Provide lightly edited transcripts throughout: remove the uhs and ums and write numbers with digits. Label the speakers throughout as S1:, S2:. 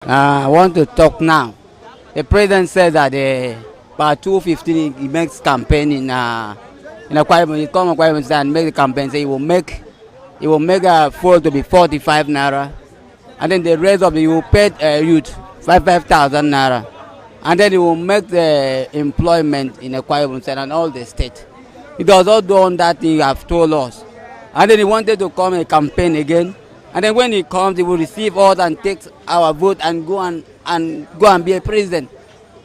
S1: I want to talk now. The president said that by 2:15 he makes campaign in Akwa Ibom. He come Akwa Ibom and make the campaign. Say he will make fuel to be 45 naira, and then the rest of it he will pay youth 5,000 naira, and then he will make the employment in Akwa Ibom and all the state. He does not do on that thing. He have told us, and then he wanted to come and campaign again. And then when he comes, he will receive us and take our vote and go and be a president.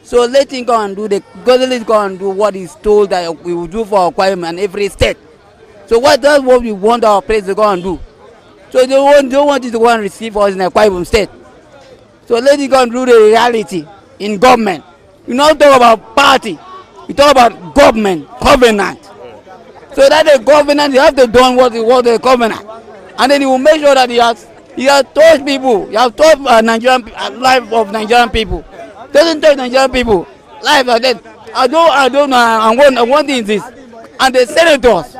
S1: So let him go and do what he's told that we will do for Akwa Ibom and every state. So that's what we want our president to go and do. So they don't want you to go and receive us in Akwa Ibom state. So let him go and do the reality in government. You not talk about party, you talk about government, covenant. So that the government, you have to do what the covenant. And then he will make sure that he has touched people. He has touched life of Nigerian people. Doesn't touch Nigerian people life like that. I don't know. And one thing is this. And the senators.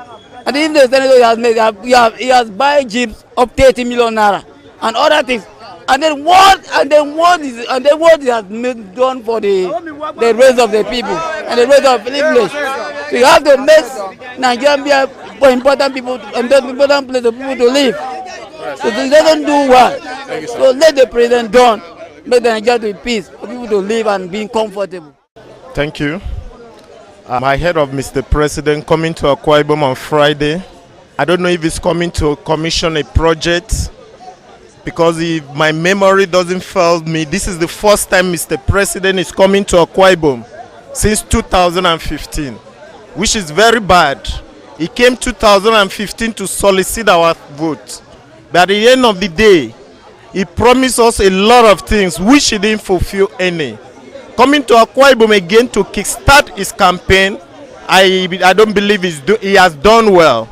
S1: And if the senator he has buy jeeps of 30 million naira and other things. And then what he has done for the rest of the people and the rest of the village. So you have to make Nigerian be for important people and important place for people to live. So they don't do well. So let the president done, make the Nigeria to be peace, for people to live and be comfortable.
S2: Thank you. I heard of Mr. President coming to Akwa Ibom on Friday. I don't know if he's coming to commission a project, because if my memory doesn't fail me, this is the first time Mr. President is coming to Akwa Ibom since 2015, which is very bad. He came 2015 to solicit our vote. But at the end of the day, he promised us a lot of things which he didn't fulfill any. Coming to Akwa Ibom again to kickstart his campaign, I don't believe he has done well.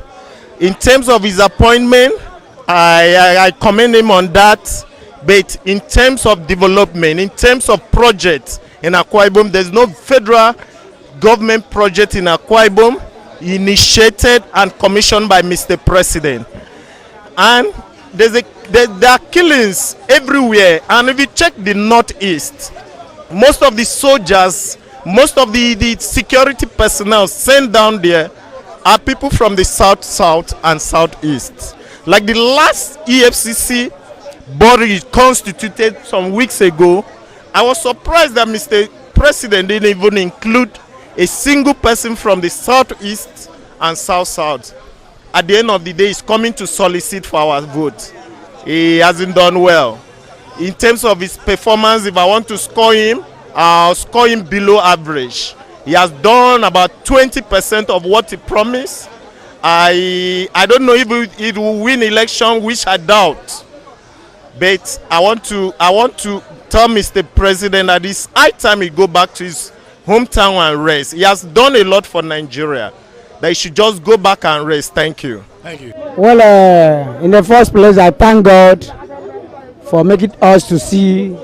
S2: In terms of his appointment, I commend him on that. But in terms of development, in terms of projects in Akwa Ibom, there's no federal government project in Akwa Ibom initiated and commissioned by Mr. President. And there are killings everywhere. And if you check the northeast, most of the soldiers, most of the security personnel sent down there are people from the south and southeast. Like the last EFCC body constituted some weeks ago, I was surprised that Mr. President didn't even include a single person from the southeast and south. At the end of the day, he's coming to solicit for our vote. He hasn't done well. In terms of his performance, if I want to score him, I'll score him below average. He has done about 20% of what he promised. I don't know if he will win election, which I doubt. But I want to tell Mr. President that it's high time he go back to his hometown and rest. He has done a lot for Nigeria. That he should just go back and rest. Thank you.
S3: Thank you.
S4: Well, in the first place, I thank God for making us to see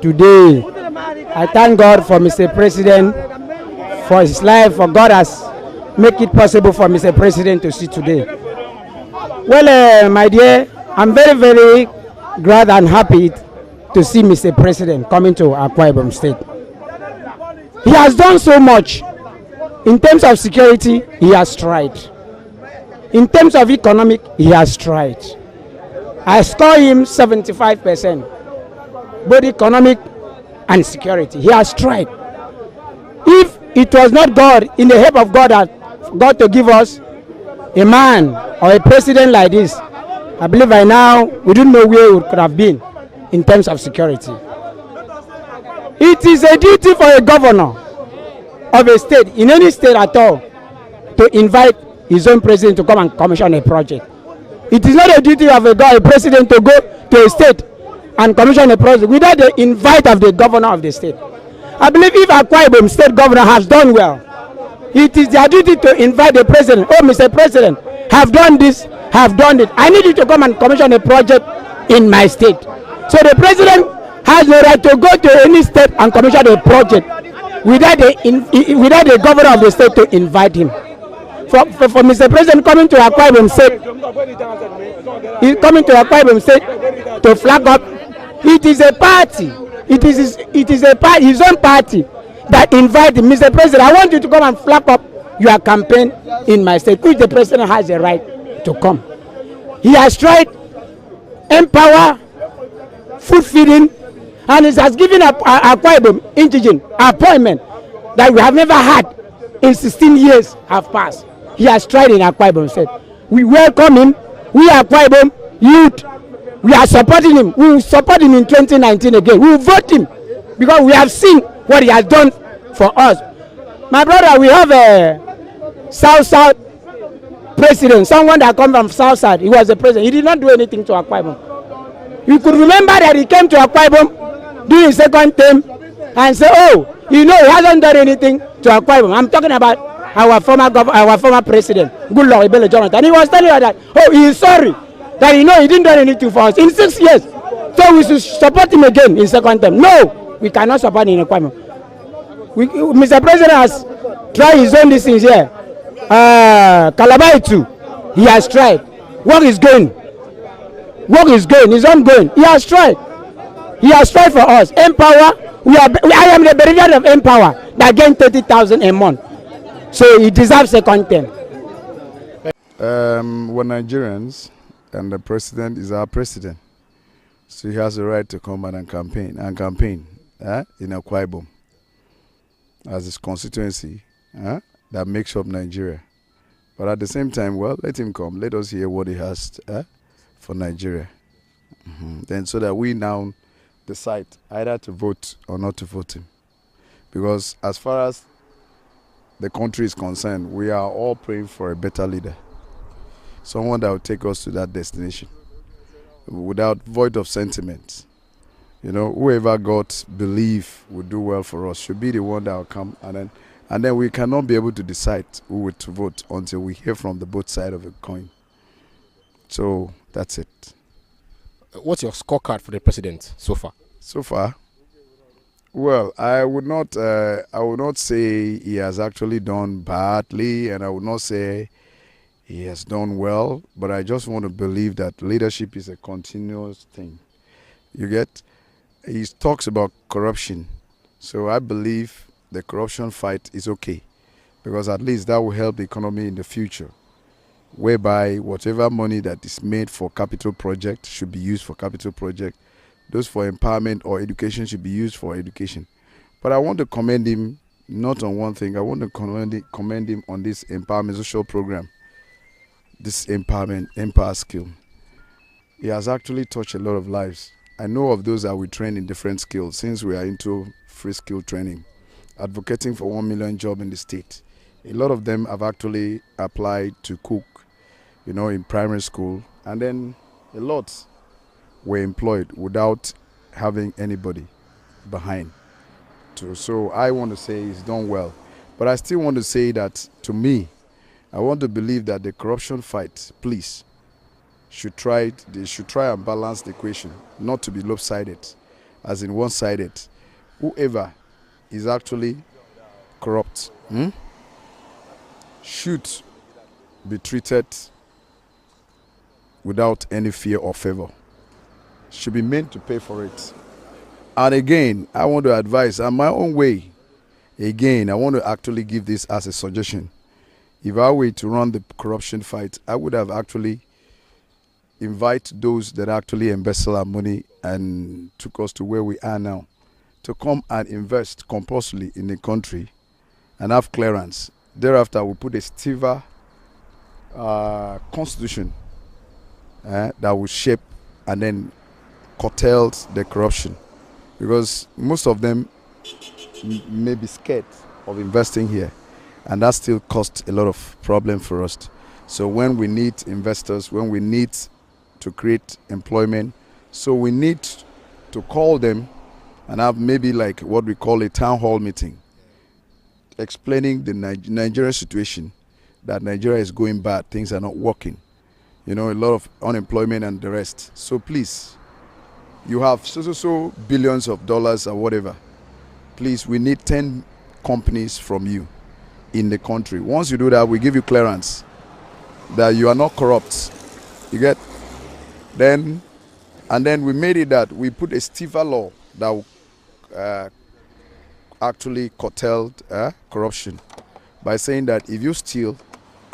S4: today. I thank God for Mr. President, for his life, for God has made it possible for Mr. President to see today. Well, my dear, I'm very, very glad and happy to see Mr. President coming to Akwa Ibom State. He has done so much. In terms of security, he has tried. In terms of economic, he has tried. I score him 75%, both economic and security. He has tried. If it was not God, in the help of God, that God to give us a man or a president like this, I believe by now we don't know where we could have been in terms of security. It is a duty for a governor of a state, in any state at all, to invite his own president to come and commission a project. It is not a duty of a president to go to a state and commission a project without the invite of the governor of the state. I believe if Akwa Ibom state governor has done well, it is their duty to invite the president. Oh, Mr. President, have done this, have done it. I need you to come and commission a project in my state. So the president has the right to go to any state and commission a project without the governor of the state to invite him. For Mr. President coming to Akwa Ibom State, he's coming to Akwa Ibom State to flag up. It is a party It is his own party that invited him. Mr. President, I want you to come and flag up your campaign in my state, which the president has the right to come. He has tried empower, food feeding, and he has given Akwa Ibom indigenous appointment that we have never had in 16 years have passed. He has tried in Akwa Ibom state. We welcome him. We Akwa Ibom youth, we are supporting him. We will support him in 2019 again. We will vote him because we have seen what he has done for us. My brother, we have a South president, someone that come from South. He was the president. He did not do anything to Akwa Ibom. You could remember that he came to Akwa Ibom during his second term and say, oh, he hasn't done anything to Akwa Ibom. I'm talking about our former president, Goodluck Ebele Jonathan. He was telling us that, oh, he is sorry that he didn't do anything for us in 6 years. So we should support him again in second term. No, we cannot support him in Akwa Ibom. Mr. President has tried his own things here. Calabar too, he has tried. Work is going. It's ongoing. He has tried. He has tried for us. Empower. I am the beneficiary of Empower that gain 30,000 a month. So he deserves second term.
S3: We're Nigerians, and the president is our president. So he has the right to come and campaign in Akwa Ibom as his constituency that makes up Nigeria. But at the same time, well, let him come. Let us hear what he has for Nigeria. Then so that we now decide either to vote or not to vote him. Because as far as the country is concerned, we are all praying for a better leader. Someone that will take us to that destination without void of sentiment. Whoever God believe will do well for us should be the one that will come, and then we cannot be able to decide who to vote until we hear from the both side of the coin. So that's it.
S5: What's your scorecard for the president so far?
S3: So far, well, I would not say he has actually done badly, and I would not say he has done well. But I just want to believe that leadership is a continuous thing. You get? He talks about corruption, so I believe the corruption fight is okay, because at least that will help the economy in the future, whereby whatever money that is made for capital project should be used for capital project. Those for empowerment or education should be used for education. But I want to commend him not on one thing. I want to commend him on this empowerment social program, this empower skill. He has actually touched a lot of lives. I know of those that we train in different skills since we are into free skill training, advocating for 1 million jobs in the state. A lot of them have actually applied to cook, in primary school, and then a lot were employed without having anybody behind. So I want to say he's done well. But I still want to say that, to me, I want to believe that the corruption fight, please, they should try and balance the equation, not to be lopsided, as in one-sided. Whoever is actually corrupt should be treated without any fear or favor. Should be meant to pay for it. And again, I want to advise on my own way. Again, I want to actually give this as a suggestion. If I were to run the corruption fight, I would have actually invite those that actually embezzle our money and took us to where we are now to come and invest compulsorily in the country and have clearance. Thereafter, we put a stiffer constitution that will shape and then curtails the corruption, because most of them may be scared of investing here, and that still costs a lot of problem for us. So when we need investors, when we need to create employment, so we need to call them and have maybe like what we call a town hall meeting, explaining the Nigeria situation, that Nigeria is going bad, things are not working, a lot of unemployment and the rest. So please, you have so billions of dollars or whatever. Please, we need 10 companies from you in the country. Once you do that, we give you clearance that you are not corrupt. You get? And then we made it that we put a stiffer law that will actually curtailed corruption by saying that if you steal,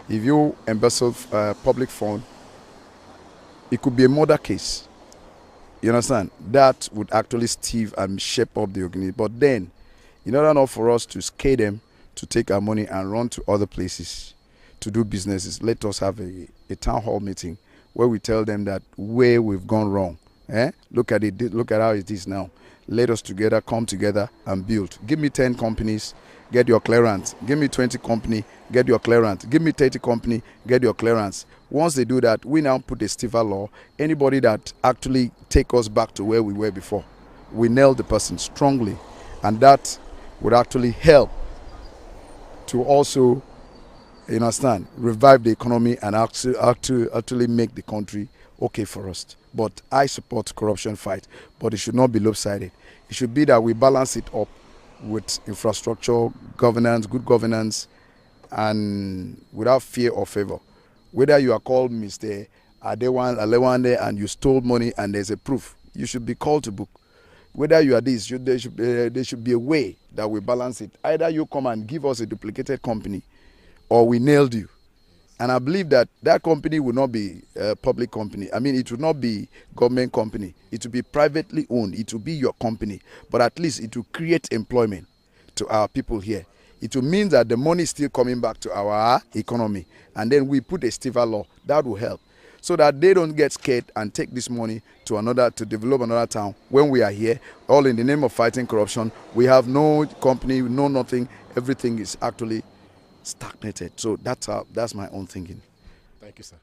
S3: if you embezzle public fund, it could be a murder case. You understand? That would actually stave and shape up the organization. But then, in order not for us to scare them to take our money and run to other places to do businesses, let us have a town hall meeting where we tell them that where we've gone wrong. Look at it. Look at how it is now. Let us together come together and build. Give me 10 companies, get your clearance. Give me 20 company, get your clearance. Give me 30 company, get your clearance. Once they do that, we now put a stiffer law. Anybody that actually take us back to where we were before, we nail the person strongly, and that would actually help to also, you understand, revive the economy and actually make the country okay for us. But I support corruption fight, but it should not be lopsided. It should be that we balance it up with infrastructure, governance, good governance, and without fear or favor. Whether you are called Mr. Alewande and you stole money and there's a proof, you should be called to book. Whether you are this, there should be a way that we balance it. Either you come and give us a duplicated company, or we nailed you. And I believe that that company will not be a public company. I mean, it will not be government company. It will be privately owned. It will be your company. But at least it will create employment to our people here. It will mean that the money is still coming back to our economy. And then we put a stiffer law. That will help. So that they don't get scared and take this money to develop another town. When we are here, all in the name of fighting corruption, we have no company, no nothing. Everything is actually stagnated. So that's my own thinking.
S5: Thank you, sir.